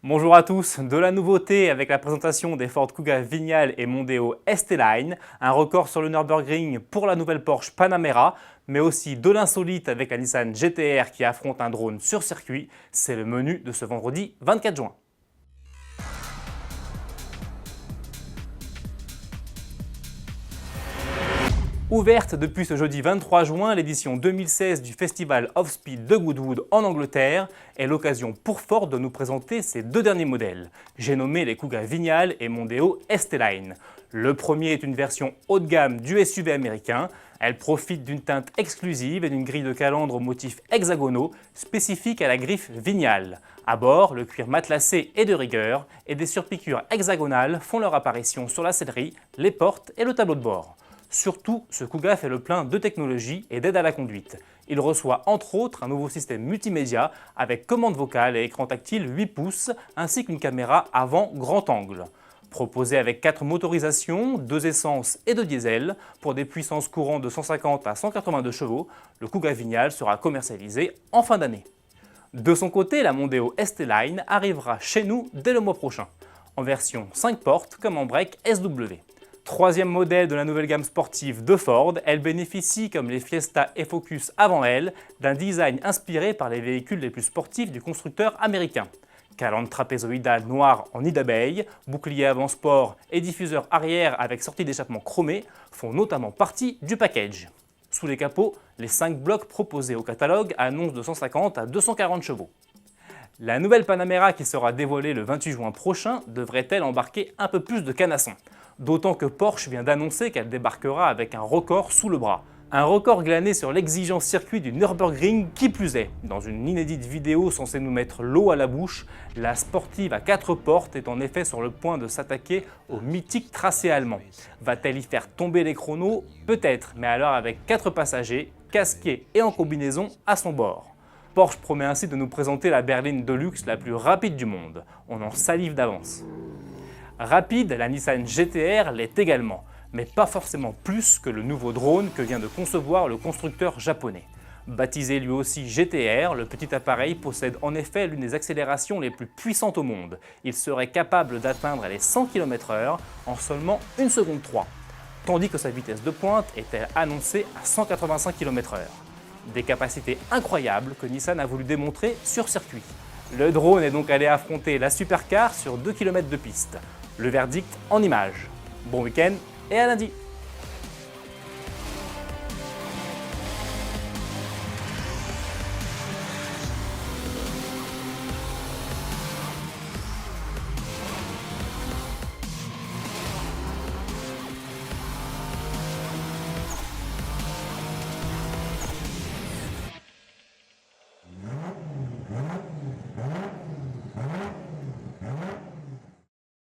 Bonjour à tous, de la nouveauté avec la présentation des Ford Kuga Vignale et Mondeo ST-Line, un record sur le Nürburgring pour la nouvelle Porsche Panamera, mais aussi de l'insolite avec la Nissan GT-R qui affronte un drone sur circuit. C'est le menu de ce vendredi 24 juin. Ouverte depuis ce jeudi 23 juin, l'édition 2016 du Festival of Speed de Goodwood en Angleterre est l'occasion pour Ford de nous présenter ses deux derniers modèles. J'ai nommé les Kuga Vignale et Mondeo ST-Line. Le premier est une version haut de gamme du SUV américain. Elle profite d'une teinte exclusive et d'une grille de calandre aux motifs hexagonaux spécifiques à la griffe Vignale. À bord, le cuir matelassé est de rigueur et des surpiqûres hexagonales font leur apparition sur la sellerie, les portes et le tableau de bord. Surtout, ce Kuga fait le plein de technologie et d'aide à la conduite. Il reçoit entre autres un nouveau système multimédia avec commande vocale et écran tactile 8 pouces ainsi qu'une caméra avant grand angle. Proposé avec 4 motorisations, 2 essence et 2 diesel, pour des puissances courantes de 150 à 182 chevaux, le Kuga Vignale sera commercialisé en fin d'année. De son côté, la Mondeo ST-Line arrivera chez nous dès le mois prochain, en version 5 portes comme en break SW. Troisième modèle de la nouvelle gamme sportive de Ford, elle bénéficie, comme les Fiesta et Focus avant elle, d'un design inspiré par les véhicules les plus sportifs du constructeur américain. Calandre trapézoïdale noire en nid d'abeille, bouclier avant sport et diffuseur arrière avec sortie d'échappement chromée font notamment partie du package. Sous les capots, les 5 blocs proposés au catalogue annoncent de 150 à 240 chevaux. La nouvelle Panamera qui sera dévoilée le 28 juin prochain devrait-elle embarquer un peu plus de canasson. D'autant que Porsche vient d'annoncer qu'elle débarquera avec un record sous le bras. Un record glané sur l'exigeant circuit du Nürburgring qui plus est. Dans une inédite vidéo censée nous mettre l'eau à la bouche, la sportive à 4 portes est en effet sur le point de s'attaquer au mythique tracé allemand. Va-t-elle y faire tomber les chronos? Peut-être, mais alors avec 4 passagers, casqués et en combinaison à son bord. Porsche promet ainsi de nous présenter la berline de luxe la plus rapide du monde. On en salive d'avance. Rapide, la Nissan GT-R l'est également, mais pas forcément plus que le nouveau drone que vient de concevoir le constructeur japonais. Baptisé lui aussi GT-R, le petit appareil possède en effet l'une des accélérations les plus puissantes au monde. Il serait capable d'atteindre les 100 km/h en seulement 1 seconde 3, tandis que sa vitesse de pointe est annoncée à 185 km/h. Des capacités incroyables que Nissan a voulu démontrer sur circuit. Le drone est donc allé affronter la supercar sur 2 km de piste. Le verdict en images. Bon week-end et à lundi!